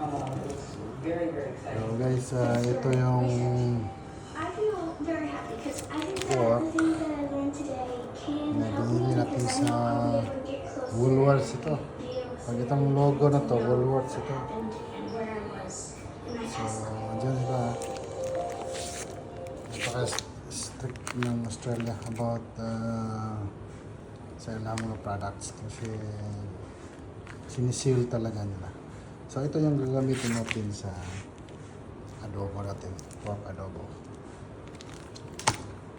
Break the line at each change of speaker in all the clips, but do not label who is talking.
So guys, ito yung
I feel very happy because I think that
pork
the things that I learned today can
na
help me
binili natin
because I
sa
know I'll be able to get closer
Woolworths ito.
and be able to
Pag itong logo na to,
know
Woolworths
what
ito.
happened and where I was in my
So,
past life.
dyan sila. Napaka-strict ng Australia about sa ilang mga products kasi siniseal talaga nila. So, ito yung gagamitin natin sa adobo natin. Pork adobo.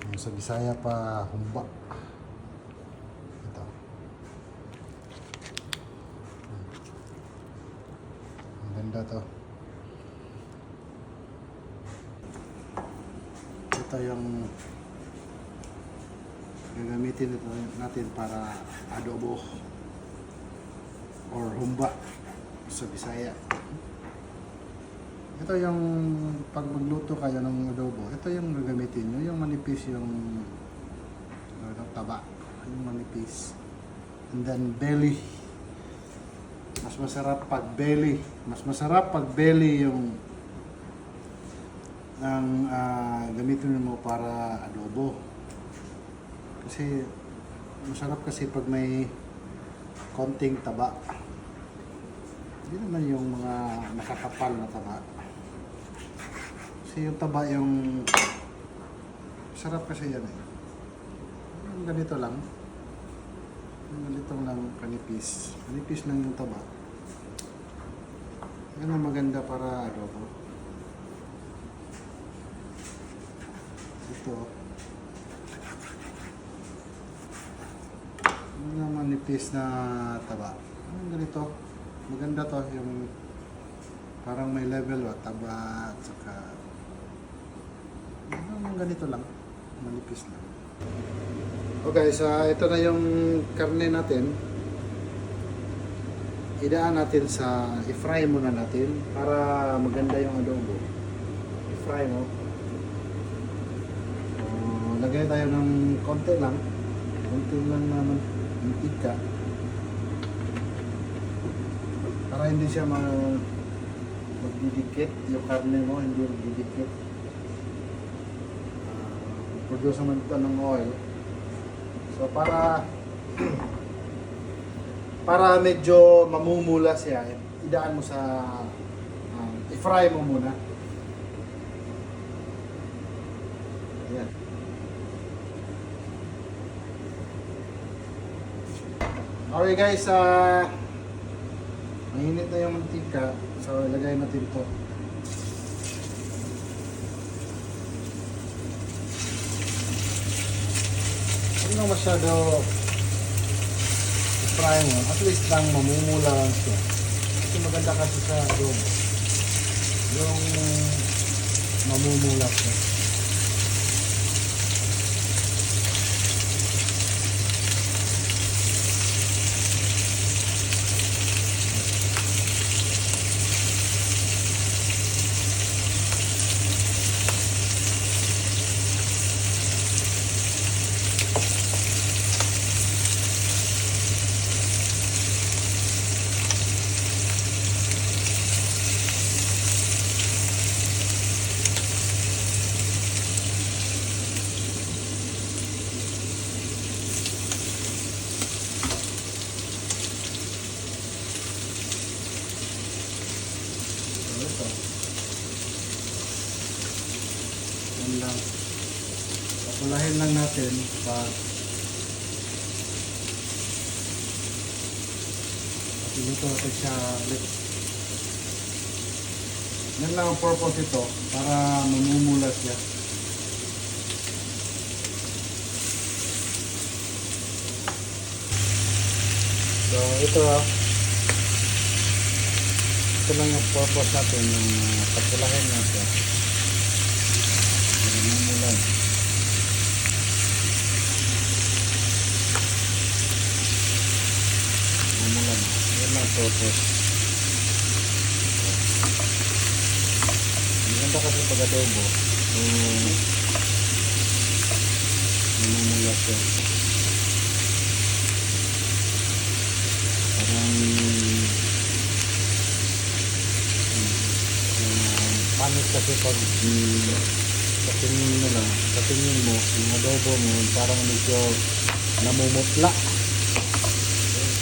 Yung sa Bisaya pa, humba. Ito. Ang ganda to. Ito yung gagamitin natin para adobo or humba sa Bisaya. Ito yung pag magluto kayo ng adobo, ito yung gagamitin nyo, yung manipis yung taba, yung manipis. And then belly. Mas masarap pag belly. Mas masarap pag belly yung ang gamitin mo para adobo. Kasi masarap kasi pag may konting taba. Hindi naman yung mga nakakapal na taba. Kasi yung taba yung sarap kasi yan eh. Yung ganito lang. Yung ganito lang kanipis. Kanipis lang yung taba. Yan ang maganda para adobo. Ito. Yung manipis na taba. Yung ganito. Maganda to yung parang may level o taba at saka yung ganito lang. Manipis lang. Okay, so ito na yung karne natin. Idaan natin sa i-fry muna natin para maganda yung adobo. I-fry mo. Lagay tayo ng konti lang naman mantika para hindi siya magdidikit yung karne mo, hindi magdidikit. Produce naman ito ng oil, so para medyo mamumula siya, idaan mo sa i-fry mo muna. Ayan. Okay guys, mainit na yung mantika, so ilagay natin ito. Huwag lang masyado i-fry mo, at least lang mamumula lang siya. Kasi maganda kasi sa adobo yung mamumula siya. Ito. Yan lang. Papulahin lang natin pag pinuto natin siya ulit. Yan lang ang purpose ito, para mamumula siya. So ito lang yung purpose natin, yung pagpulahin natin. Mamumulan. Mamumulan. Yan lang ang purpose. Maganda kasi pag adobo, mamumulat siya. Parang kasi pag sa tingin mo lang, sa tingin mo, yung adobo mo, parang medyo namumutla.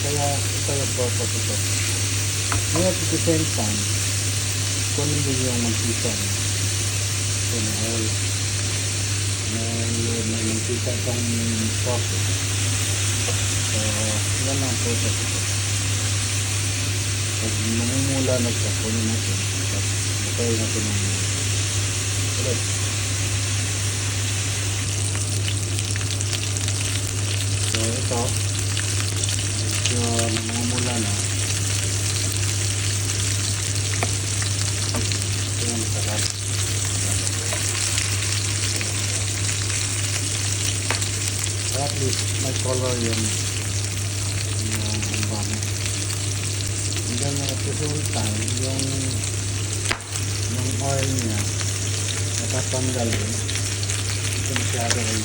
Kaya ito yung purpose ito. Kaya at the same time, kunin din yung mantika. So, na oil. Na mantika itong process. So, yan lang ang purpose ito. Pag namumula na siya, kunin natin. Matay natin ng ulit. So, ito. So, namumula na. Ito yung masarap. So, at least may color yung bami. And then at the same time, yung oil niya natatanggal din. Ito masyado rin.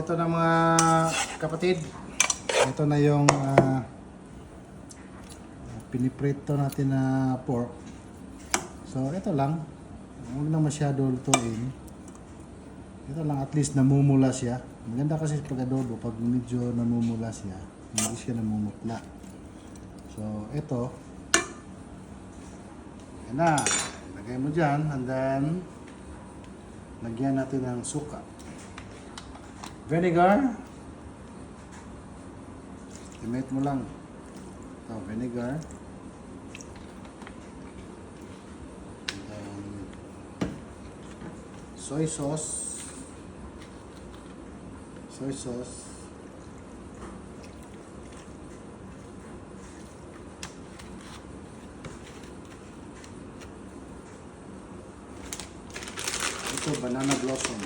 Ito na mga kapatid. Ito na yung piniprito natin na pork. So ito lang. Huwag na masyado lutuin. Ito lang, at least namumula siya. Maganda kasi pag adobo, pag medyo namumula siya, hindi siya namumutla. So ito, yan na. Lagay mo dyan, and then lagyan natin ng suka. Vinegar. Estimate mo lang. Ito, vinegar. And then soy sauce. Soy sauce. Ito, banana blossom.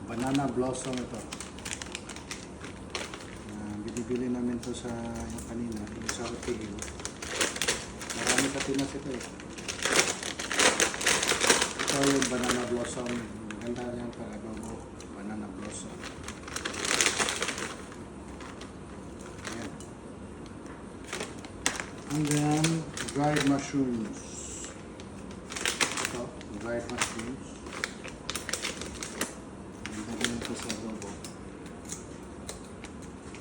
Banana blossom ito. Binibili namin to sa yung kanina, yung sa hotel. Marami pa tinas ito eh. Ito yung banana blossom. Maganda yan para adobo. Banana blossom. Ayan. And then, dried mushrooms. Ito, dried mushrooms. Lagyan ito sa adobo.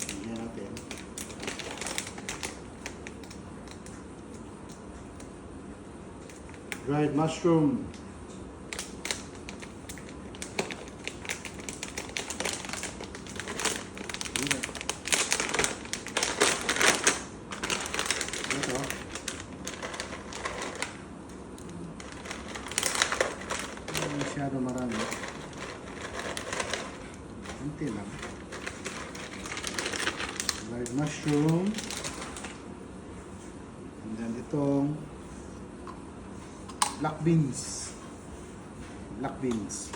Lagyan natin. Dried mushroom. Ito. Hindi masyado marami. Kunti lang. Dried mushroom. And then itong black beans. Black beans.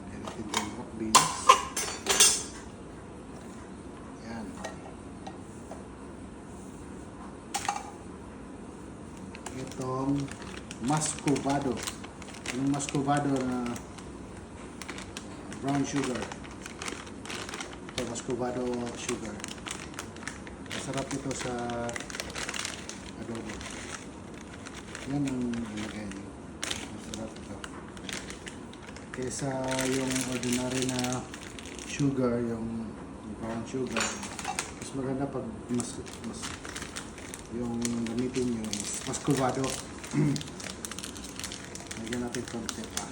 Ayan natin yung black beans. Ayan. Itong muscovado. Yung muscovado na brown sugar. Ito, muscovado sugar. Masarap ito sa adobo. Yan ang ilagay niyo. Masarap ito. Kesa yung ordinary na sugar, yung brown sugar. Mas maganda pag mas yung gamitin nyo is muscovado. Lagyan natin konti pa.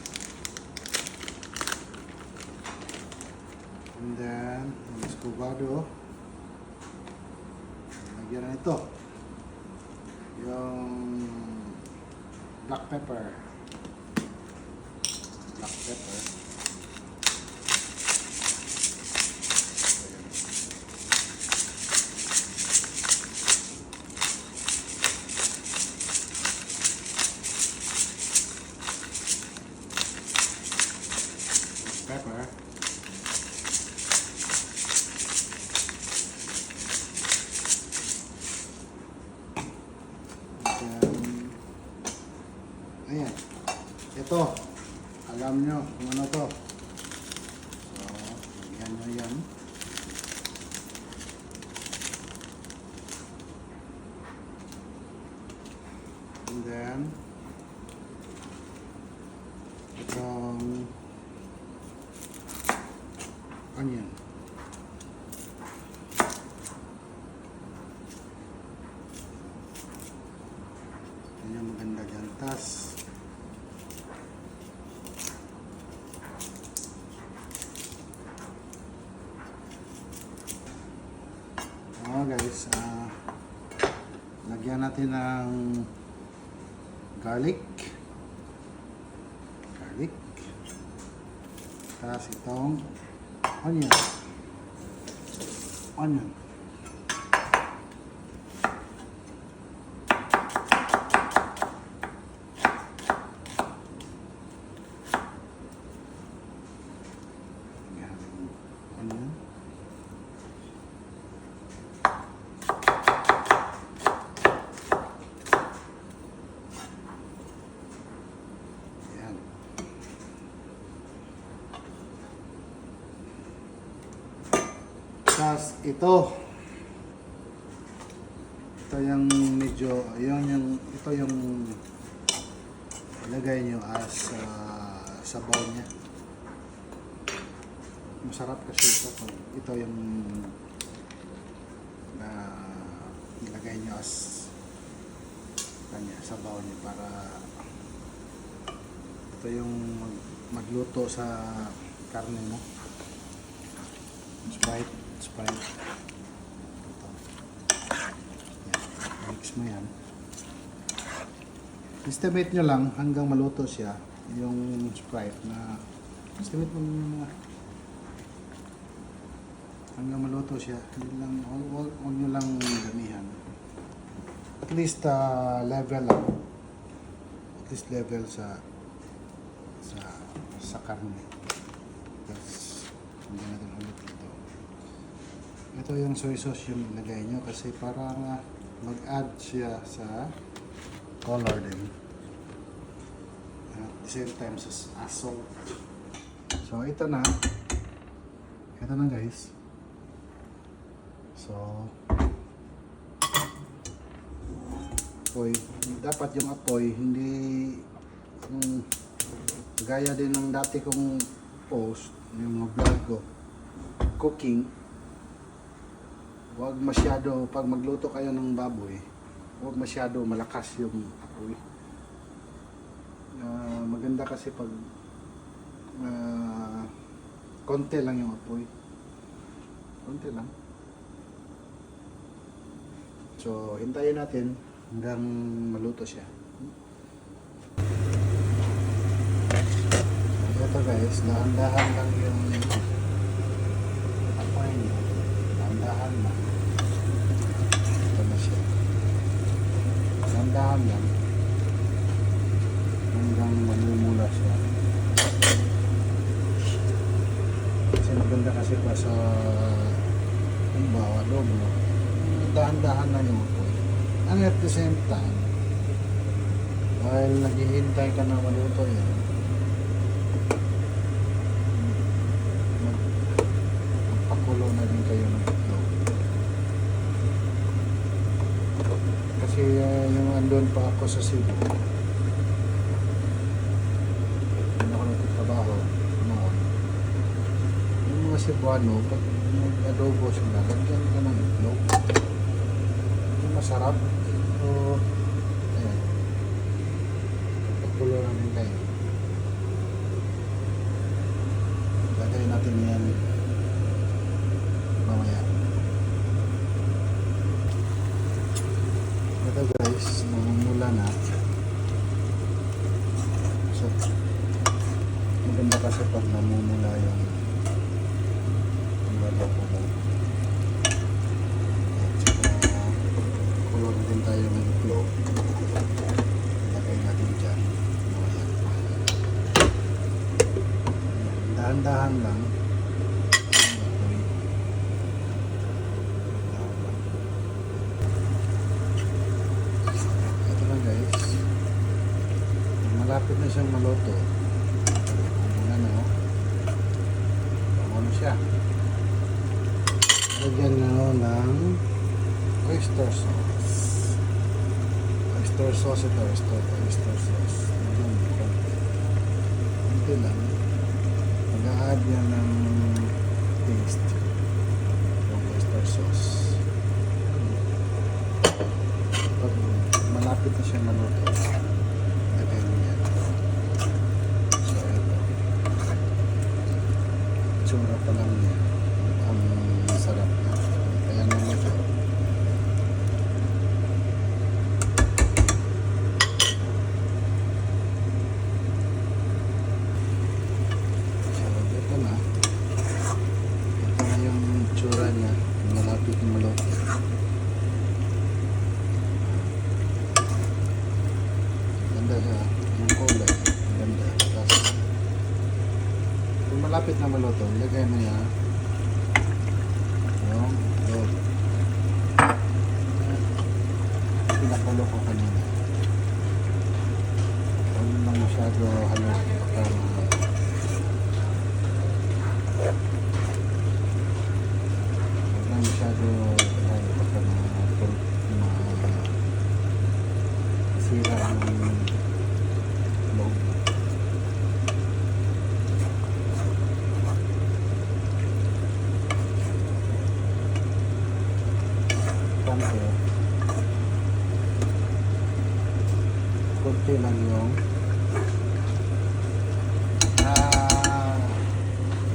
And then, muscovado. Lagyan na ito. Yung black pepper. Black pepper. Ayan. Pepper. Ayan. Ito. Alam nyo kung ano to. So, lagyan nyo yan. And then, itong onion. Yan yung maganda dyan. Tas, guys, lagyan natin ng garlic. Tapos itong onion. Onion. Tapos ito yung medyo, ito yung ilagay nyo as sabaw niya. Masarap kasi ito yung ilagay nyo as sabaw niya para ito yung magluto sa karne mo. Sprite. Ito. Yan. Mix mo yan. Estimate nyo lang hanggang maluto siya yung Sprite na estimate mo mga hanggang maluto siya. Hindi lang, huwag nyo lang damihan. At least level lang. At least level sa karne. Tapos hindi natin ulit ito. Ito yung soy sauce yung ilagay nyo kasi para mag-add siya sa color din. At the same time as salt. So ito na guys. So apoy, dapat yung apoy hindi gaya din ng dati kong post, yung mga vlog ko cooking. Huwag masyado, pag magluto kayo ng baboy, huwag masyado malakas yung apoy. Maganda kasi pag konti lang yung apoy. Konti lang. So, hintayin natin hanggang maluto siya. Ito guys, dahan-dahan lang yung apoy niya. Dahan-dahan lang. Dahan lang hanggang mamumula siya kasi maganda kasi pa sa umbawa adobo, dahan-dahan na yung apoy and at the same time dahil naghihintay ka na maluto yan, magpakulo na din kayo ng itlog kasi yung andun pa ako sa Cebu, hindi ako nagtatrabaho noon. Yung mga Cebuano, pag nag-adobo sila, lagyan ka ng itlog. Ito masarap. So, ayan. Pagpulo namin kayo. Lagay natin yan mamaya. Ito guys, namumula na. So, maganda kasi pag namumula yung lalo mo. At saka, kulon din tayo ng itlog. Lagay natin dyan. Ayan. Dahan-dahan lang. Malapit na siyang maluto. Ano siya. Lagyan na ng oyster sauce. oyster sauce ito. Oyster sauce. Ayan, konti lang. Mag-a-add yan ng taste. Yung oyster sauce. Pag malapit na siya maluto, lagay mo yan. So, ito. Tsura pa lang niya. Ang sarap na. Kaya naman ito. So, ito na. Ito na yung tsura niya. Malapit na maluto. Ganda siya. Yung kulay. Ganda. Tapos, kung malapit na maluto, ilagay mo yan. Yung log. Pinakulo ko kanina. Huwag mo lang masyado halusin para huwag lang masyado para masira ang log. Konti lang yung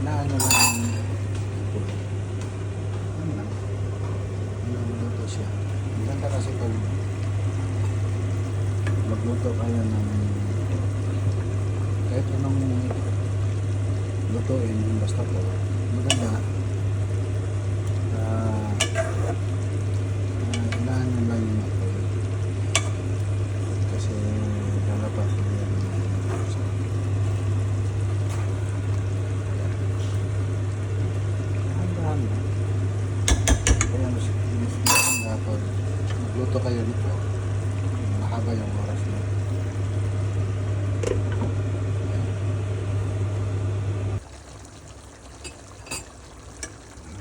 inaano lang ano lang maluto siya. Maganda kasi pag magluto kayo ng kahit anong lutuin basta po maganda inaano lang yung apoy kasi lalabas yan dahan-dahan lang. Kaya mas maganda pag magluto kayo nito mahaba yung oras na.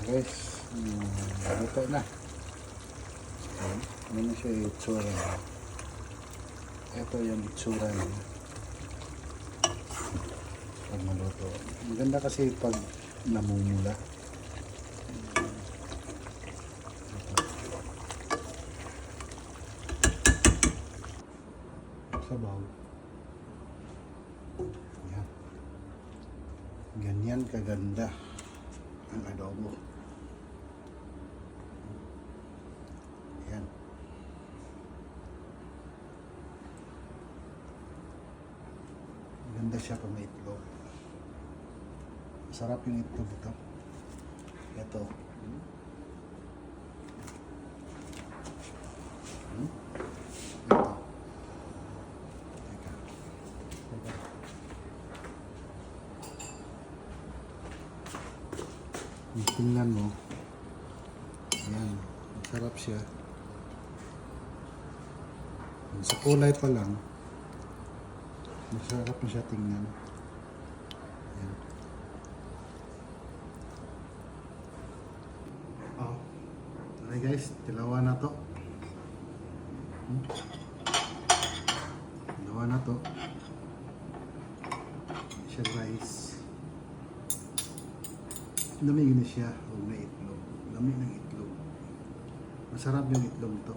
Guys, luto na. Ano na siya yung itsura niya. Ito yung itsura niya. Pag maluto. Maganda kasi pag namumula. Sabaw. Yan. Ganyan kaganda ang adobo. Yan. Ganda siya pag may itlog. Masarap yung itlog ito. Ito. Ito. Teka. Teka. Tingnan mo. Ayan. Masarap siya. Sa kulay pa lang, masarap na siya tingnan. Ayan. Oh. Okay guys, tilawa na to. Tilawa na to. Siya rice. Lamig na siya. Huwag na itlog. Lamig ng itlog. Masarap yung itlog to.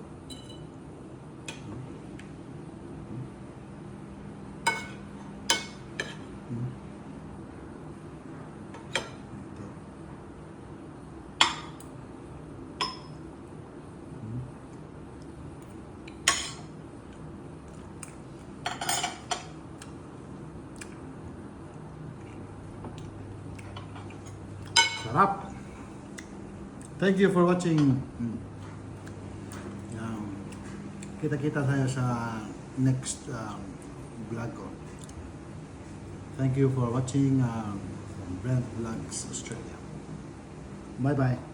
Sarap. Thank you for watching. Kita-kita tayo sa next vlog ko. Thank you for watching from Brent Vlogs Australia. Bye-bye.